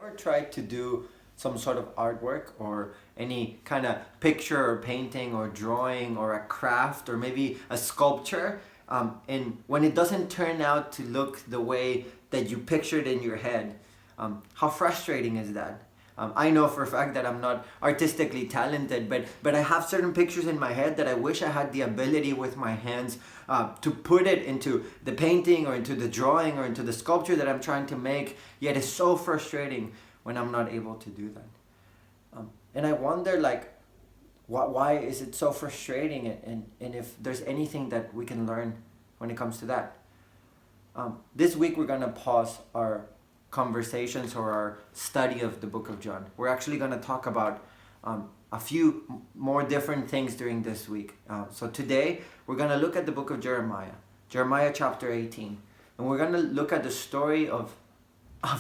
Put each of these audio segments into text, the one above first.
Ever tried to do some sort of artwork or any kind of picture or painting or drawing or a craft or maybe a sculpture, and when it doesn't turn out to look the way that you pictured in your head, how frustrating is that? I know for a fact that I'm not artistically talented, but I have certain pictures in my head that I wish I had the ability with my hands to put it into the painting or into the drawing or into the sculpture that I'm trying to make. Yet it's so frustrating when I'm not able to do that. And I wonder, like, why is it so frustrating, and if there's anything that we can learn when it comes to that. This week we're going to pause our conversations or our study of the book of John. We're actually going to talk about a few more different things during this week. So today we're going to look at the book of Jeremiah chapter 18. And we're going to look at the story of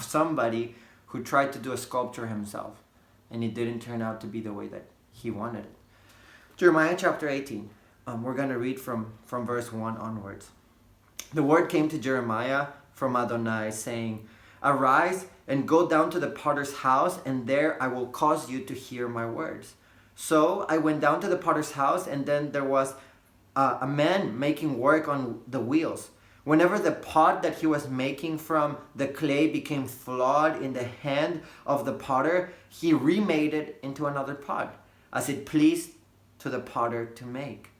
somebody who tried to do a sculpture himself, and it didn't turn out to be the way that he wanted it. Jeremiah chapter 18. We're going to read from verse 1 onwards. The word came to Jeremiah from Adonai, saying, "Arise and go down to the potter's house, and there I will cause you to hear my words." So I went down to the potter's house, and then there was a man making work on the wheels. Whenever the pot that he was making from the clay became flawed in the hand of the potter, he remade it into another pot, as it pleased to the potter to make.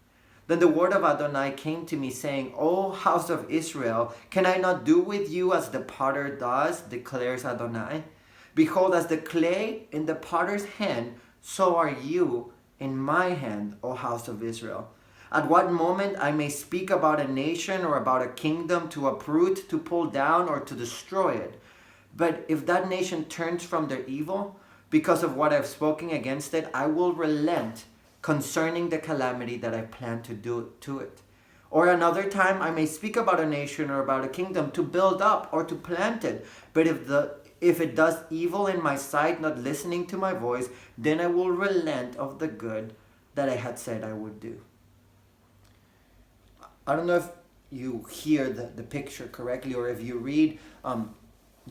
Then the word of Adonai came to me, saying, "O house of Israel, can I not do with you as the potter does, declares Adonai? Behold, as the clay in the potter's hand, so are you in my hand, O house of Israel. At what moment I may speak about a nation or about a kingdom to uproot, to pull down, or to destroy it. But if that nation turns from their evil, because of what I've spoken against it, I will relent concerning the calamity that I plan to do to it. Or another time I may speak about a nation or about a kingdom to build up or to plant it. But if it does evil in my sight, not listening to my voice, then I will relent of the good that I had said I would do." I don't know if you hear the picture correctly, or if you read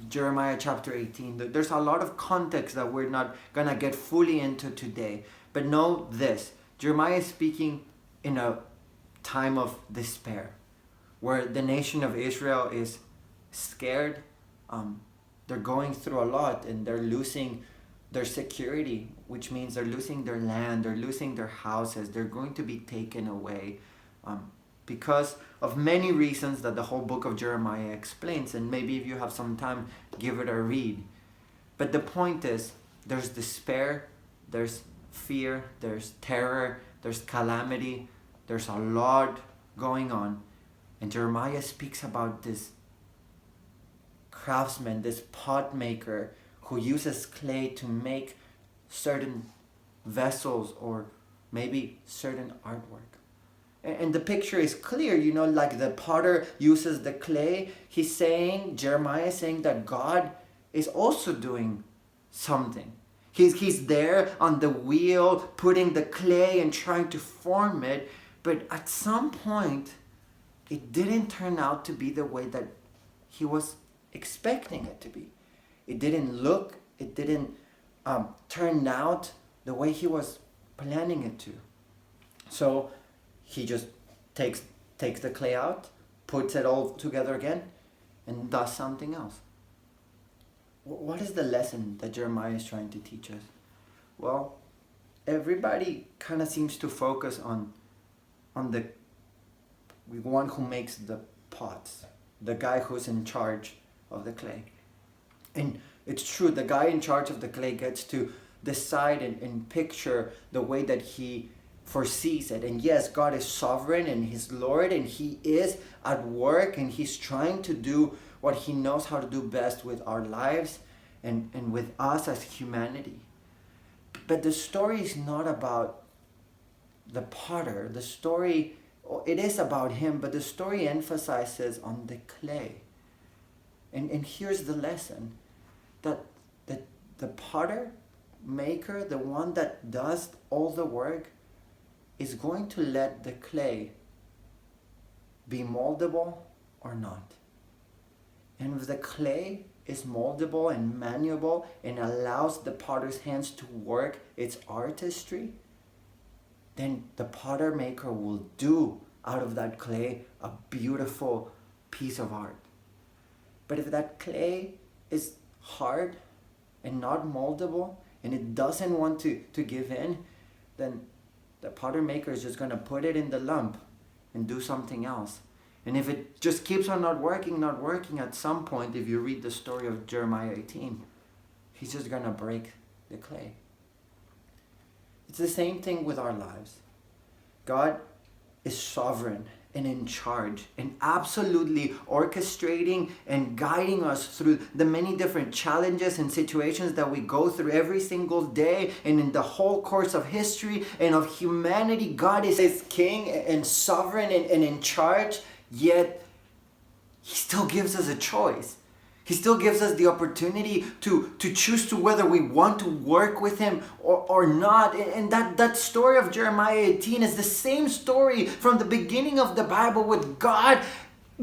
Jeremiah chapter 18. There's a lot of context that we're not going to get fully into today. But know this, Jeremiah is speaking in a time of despair, where the nation of Israel is scared. They're going through a lot, and they're losing their security, which means they're losing their land, they're losing their houses, they're going to be taken away. Because of many reasons that the whole book of Jeremiah explains, and maybe if you have some time, give it a read. But the point is, there's despair, there's fear, there's terror, there's calamity, there's a lot going on. And Jeremiah speaks about this craftsman, this pot maker, who uses clay to make certain vessels or maybe certain artwork. And the picture is clear, like the potter uses the clay. Jeremiah is saying that God is also doing something. He's there on the wheel, putting the clay and trying to form it. But at some point, it didn't turn out to be the way that he was expecting it to be. It didn't turn out the way he was planning it to. So he just takes the clay out, puts it all together again, and does something else. What is the lesson that Jeremiah is trying to teach us? Well, everybody kind of seems to focus on the one who makes the pots, the guy who's in charge of the clay. And it's true, the guy in charge of the clay gets to decide and picture the way that he foresees it. And yes, God is sovereign and He's Lord, and He is at work, and He's trying to do what He knows how to do best with our lives and with us as humanity. But the story is not about the potter. The story, it is about him, but the story emphasizes on the clay. And here's the lesson, that the potter maker, the one that does all the work, is going to let the clay be moldable or not. And if the clay is moldable and malleable and allows the potter's hands to work its artistry, then the potter maker will do out of that clay a beautiful piece of art. But if that clay is hard and not moldable and it doesn't want to give in, then the potter maker is just going to put it in the lump and do something else. And if it just keeps on not working, at some point, if you read the story of Jeremiah 18, he's just going to break the clay. It's the same thing with our lives. God is sovereign and in charge and absolutely orchestrating and guiding us through the many different challenges and situations that we go through every single day and in the whole course of history and of humanity. God is king and sovereign and in charge, yet he still gives us a choice. He still gives us the opportunity to choose to whether we want to work with him or not. And that story of Jeremiah 18 is the same story from the beginning of the Bible, with God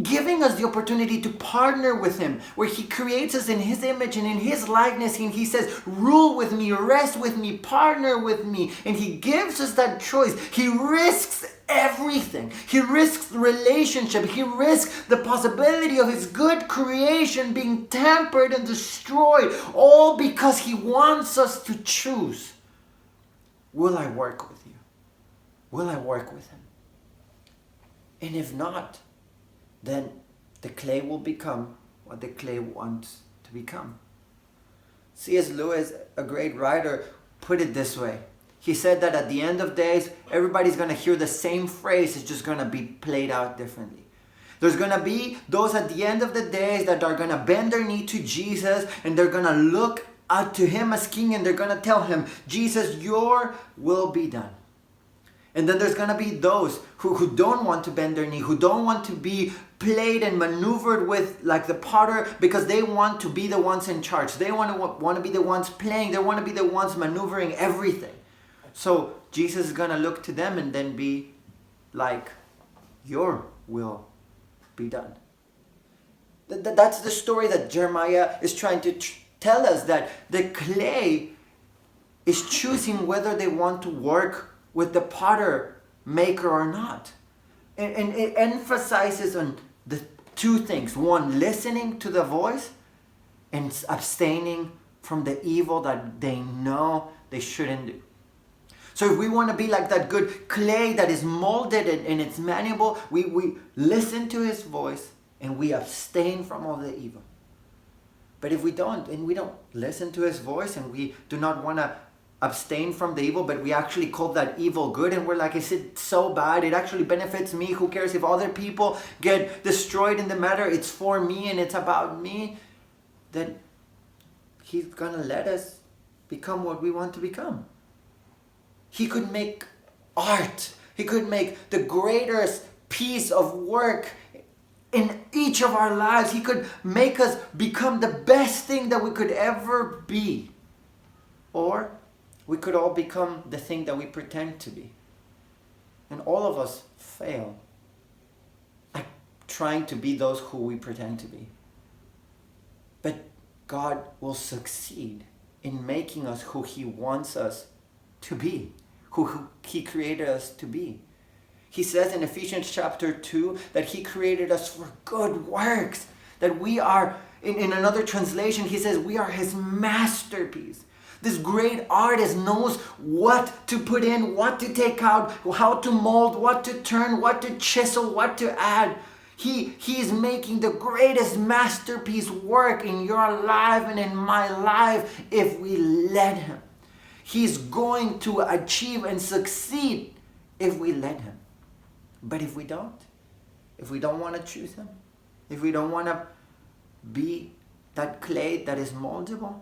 giving us the opportunity to partner with him, where he creates us in his image and in his likeness, and he says, rule with me, rest with me, partner with me. And he gives us that choice. He risks everything. He risks relationship. He risks the possibility of his good creation being tampered and destroyed, all because he wants us to choose. Will I work with you? Will I work with him? And if not, then the clay will become what the clay wants to become. C.S. Lewis, a great writer, put it this way. He said that at the end of days, everybody's going to hear the same phrase. It's just going to be played out differently. There's going to be those at the end of the days that are going to bend their knee to Jesus, and they're going to look out to him as king, and they're going to tell him, Jesus, your will be done. And then there's going to be those who don't want to bend their knee, who don't want to be played and maneuvered with like the potter, because they want to be the ones in charge. They want to be the ones playing. They want to be the ones maneuvering everything. So Jesus is going to look to them and then be like, your will be done. That's the story that Jeremiah is trying to tell us, that the clay is choosing whether they want to work with the potter maker or not. And it emphasizes on the two things. One, listening to the voice, and abstaining from the evil that they know they shouldn't do. So if we want to be like that good clay that is molded and it's malleable, we listen to his voice and we abstain from all the evil. But if we don't, and we don't listen to his voice, and we do not want to abstain from the evil, but we actually call that evil good, and we're like, is it so bad? It actually benefits me. Who cares if other people get destroyed in the matter? It's for me and it's about me. Then he's going to let us become what we want to become. He could make art. He could make the greatest piece of work in each of our lives. He could make us become the best thing that we could ever be. Or we could all become the thing that we pretend to be. And all of us fail at trying to be those who we pretend to be. But God will succeed in making us who he wants us to be, who he created us to be. He says in Ephesians chapter 2 that he created us for good works. That we are, in another translation, he says we are his masterpiece. This great artist knows what to put in, what to take out, how to mold, what to turn, what to chisel, what to add. He is making the greatest masterpiece work in your life and in my life if we let him. He's going to achieve and succeed if we let him. But if we don't want to choose him, if we don't want to be that clay that is moldable,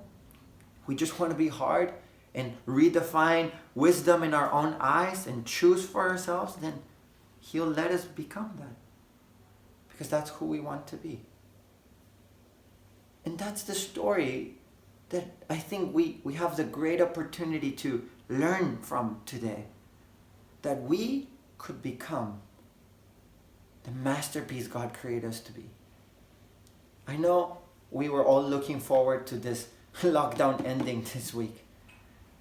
we just want to be hard and redefine wisdom in our own eyes and choose for ourselves, then he'll let us become that. Because that's who we want to be. And that's the story that I think we have the great opportunity to learn from today. That we could become the masterpiece God created us to be. I know we were all looking forward to this lockdown ending this week.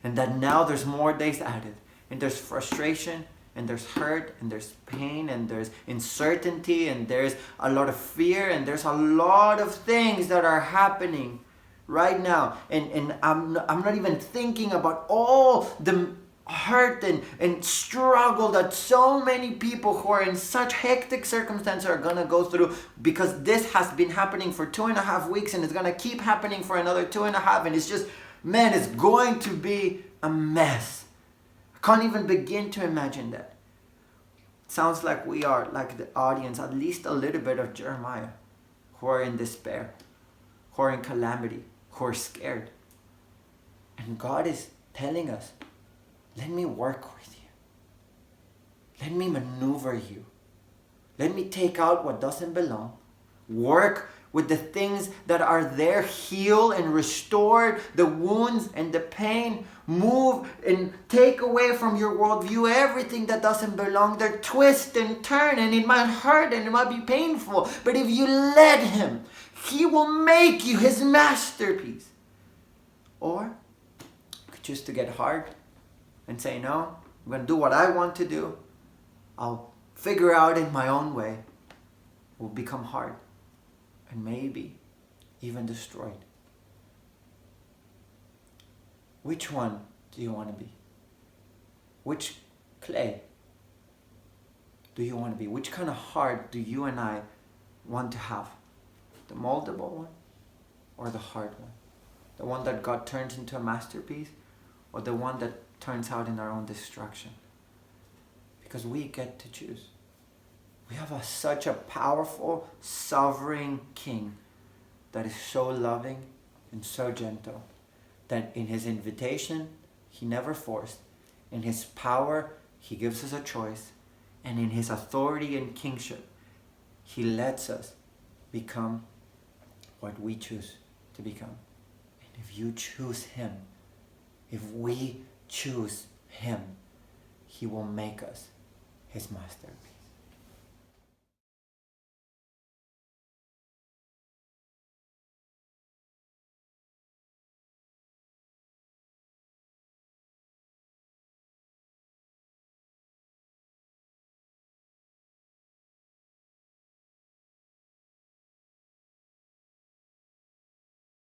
And that now there's more days added. And there's frustration, and there's hurt, and there's pain, and there's uncertainty, and there's a lot of fear, and there's a lot of things that are happening right now. And I'm not even thinking about all the hurt and struggle that so many people who are in such hectic circumstances are going to go through, because this has been happening for 2.5 weeks, and it's going to keep happening for another 2.5, and it's just, man, it's going to be a mess. I can't even begin to imagine that. It sounds like we are, like the audience, at least a little bit of Jeremiah, who are in despair, who are in calamity, who are scared. And God is telling us, let me work with you. Let me maneuver you. Let me take out what doesn't belong. Work with the things that are there. Heal and restore the wounds and the pain. Move and take away from your worldview everything that doesn't belong there. Twist and turn, and it might hurt and it might be painful. But if you let Him, He will make you His masterpiece. Or you could choose to get hard and say, no, I'm going to do what I want to do. I'll figure out in my own way. It will become hard and maybe even destroyed. Which one do you want to be? Which clay do you want to be? Which kind of heart do you and I want to have? The moldable one or the hard one? The one that God turns into a masterpiece, or the one that turns out in our own destruction? Because we get to choose. We have such a powerful, sovereign King that is so loving and so gentle, that in His invitation, He never forced. In His power, He gives us a choice. And in His authority and kingship, He lets us become what we choose to become. And if you choose Him, if we choose Him, He will make us His masterpiece.